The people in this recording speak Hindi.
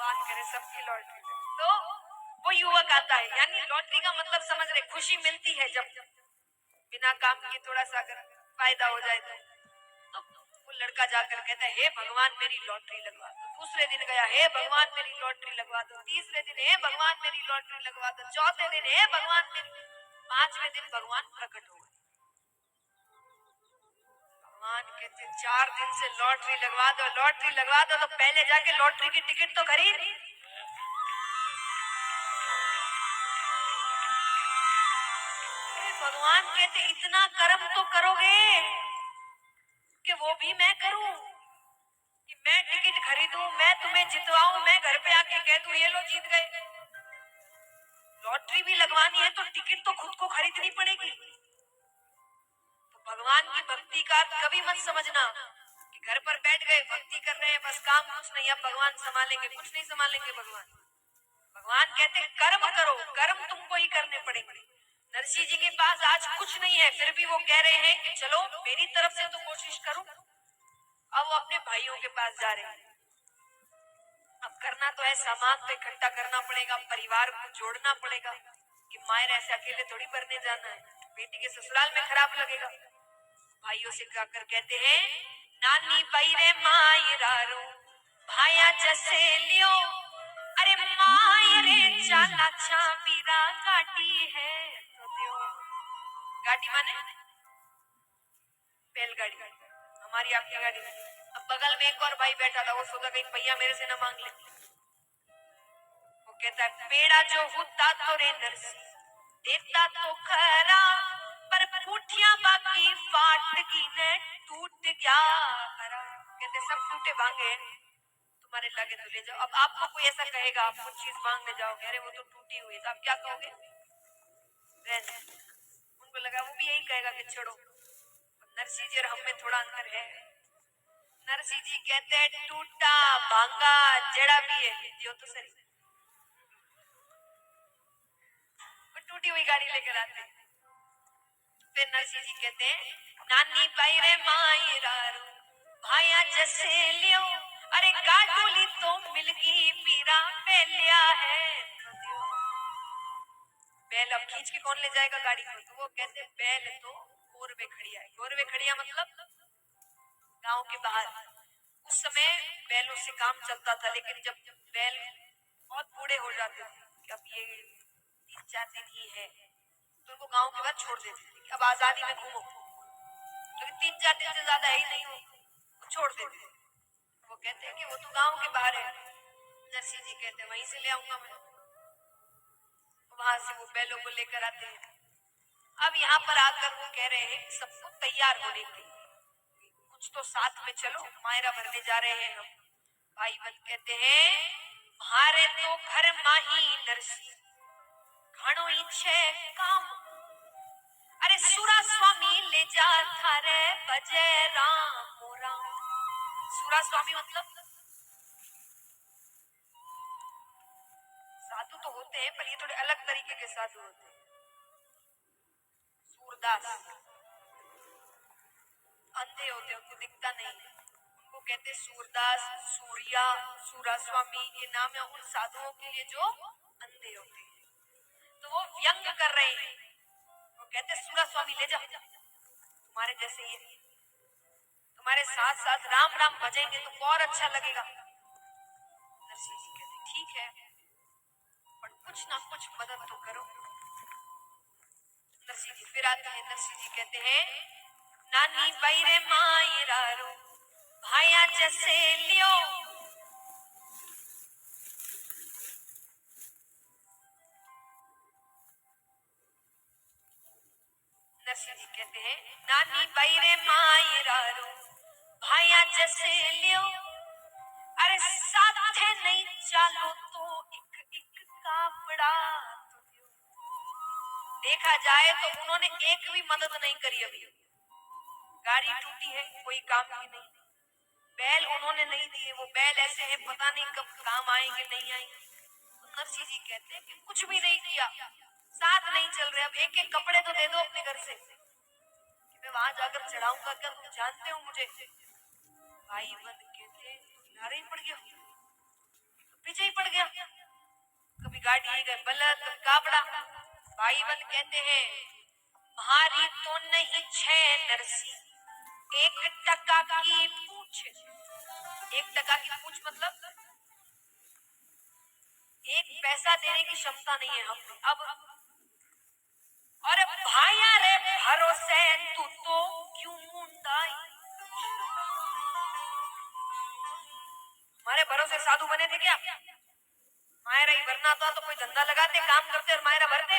भगवान करे सबकी लॉटरी लगे। तो वो युवक आता है, यानी लॉटरी का मतलब समझ रहे, खुशी मिलती है जब बिना काम के थोड़ा सा अगर फायदा हो जाए तो वो लड़का जाकर कहता है हे भगवान मेरी लॉटरी लगवा दो। दूसरे दिन गया, हे भगवान मेरी लॉटरी लगवा दो। तीसरे दिन, हे भगवान मेरी लॉटरी लगवा दो। चौथे दिन, हे भगवान मेरी। पांचवें दिन भगवान प्रकट हो गए। भगवान कहते 4 दिन से लॉटरी लगवा दो, लॉटरी लगवा दो, तो पहले जाके लॉटरी की टिकट तो खरीद। भगवान कहते इतना कर्म तो करोगे कि वो भी मैं करूं, कि मैं टिकट खरीदूं, मैं तुम्हें जितवाऊं, मैं घर पे आके कह दूं ये लो जीत गए। लॉटरी भी लगवानी है तो टिकट तो खुद को खरीदनी पड़ेगी। तो भगवान की भक्ति का कभी मत समझना कि घर पर बैठ गए भक्ति कर रहे हैं बस, काम कुछ नहीं, अब भगवान संभालेंगे, कुछ नहीं संभालेंगे भगवान। भगवान कहते कर्म करो, कर्म तुमको ही करने पड़ेंगे। नरसिंह जी के पास आज कुछ नहीं है, फिर भी वो कह रहे हैं कि चलो मेरी तरफ से तो कोशिश करूं। अब वो अपने भाइयों के पास जा रहे हैं। अब करना तो है, सामान तो इकट्ठा करना पड़ेगा, परिवार को जोड़ना पड़ेगा कि मायर ऐसे अकेले थोड़ी भरने जाना है, बेटी के ससुराल में खराब लगेगा। भाइयों से जाकर कहते हैं नानी बैरे मायरारो भाया जैसे लियो, अरे मायरे चाला छापीरा गाड़ी है तो दियो। गाड़ी माने बैलगाड़ी, हमारी आपकी गाड़ी नहीं। अब बगल में एक और भाई बैठा था, वो सोचा कहीं भैया मेरे से ना मांग ले। वो कहता है पेड़ा जो होता तो रे नरसी देता तो खरा, पर फूटिया बाकी फाटगी ने टूट गया हरा। कहते सब टूटे भांगे तुम्हारे लगे तो ले जाओ। अब आपको कोई ऐसा कहेगा, आप कुछ चीज मांगने जाओगे, अरे वो तो टूटी हुई है, तो आप क्या कहोगे? उनको लगा वो भी यही कहेगा कि छोड़ो। नरसिंह जी और हम में थोड़ा अंतर है। नरसिंह जी कहते हैं टूटा भांगा जड़ा भी है दियो तो सही। टूटी हुई गाड़ी लेकर आते हैं। फिर नरसिंह जी कहते हैं नानी बैरे मायरारू भाया जैसे लियो, अरे गाडोली तो मिलगी पीरा पेलिया है तो दियो। बैल अब खींच के कौन ले जाएगा गाड़ी को? तो वो कहते बैल तो गोरवे खड़िया है। गोरवे खड़िया मतलब गांव के बाहर। उस समय बैलों से काम चलता था, लेकिन जब बैल बहुत बूढ़े हो जाते थे कि अब ये 3-4 दिन ही है तो उनको गांव के बाद छोड़ देते थे, अब आजादी में घूमो, लेकिन 3-4 दिन से ज्यादा ही नहीं हो छोड़ देते थे। वो कहते हैं कि वो तो गांव के बाहर है। नरसिंह जी कहते हैं वहीं से ले आऊंगा मैं। वहां से वो बैलों को लेकर आते हैं। अब यहाँ पर आकर वो कह रहे हैं सबको तैयार होने के लिए, कुछ तो साथ में चलो, मायरा भरने जा रहे हैं हम। भाई बंद कहते हैं भारे तो घर माही नरसी घणो इच्छे काम, अरे सुरा स्वामी ले जा थारे बजे राम राम। सुरा स्वामी मतलब साधु तो होते हैं, पर ये थोड़े अलग तरीके के साधु होते हैं। सूरदास अंधे होते हैं, उनको दिखता नहीं है, उनको कहते सूरदास, सूर्या, सूरा स्वामी, ये नाम है उन साधुओं के लिए जो अंधे होते हैं। तो वो व्यंग कर रहे हैं, वो कहते सूरा स्वामी ले जाओ, तुम्हारे जैसे ये तुम्हारे साथ साथ राम राम भजेंगे तो और अच्छा लगेगा। नरसिंह जी कहते ठीक है, पर कुछ ना कुछ मदद तो करो। नरसिंह जी फिर आते हैं। नरसिंह जी कहते हैं नानी बैरे मायरारू भाया जैसे लियो, नरसिंह जी कहते हैं नानी बैरे मायरारू भाया जैसे लियो, अरे साथ नहीं चालो तो एक एक कापड़ा तो दियो। देखा जाए तो उन्होंने एक भी मदद नहीं करी। अभी गाड़ी टूटी है, कोई काम की नहीं। बैल उन्होंने नहीं दिए, वो बैल ऐसे हैं पता नहीं कब काम आएंगे नहीं आएंगे। तो नरसिंह जी कहते हैं कि कुछ भी नहीं किया, साथ नहीं चल रहे, अब एक एक कपड़े तो दे दो अपने घर से कि मैं वहां जाकर चढ़ाऊंगा, क्या तुम जानते हो मुझे? भाई बंद कहते किनारे ही पड़ गया। पीछे ही पड़ गया। कभी गाड़ी कभी बलद कभी कापड़ा। भाई बल कहते हैं भारी तो नहीं छे नरसी, 1 टका की पूछ। 1 टका की पूछ मतलब 1 पैसा देने की क्षमता नहीं है हम में। अब और भाइया रे भरोसे तू तो क्यों मुंडाई। हमारे भरोसे साधु बने थे क्या? मायरा ही भरना था तो कोई धंधा लगाते काम करते और मायरा भरते।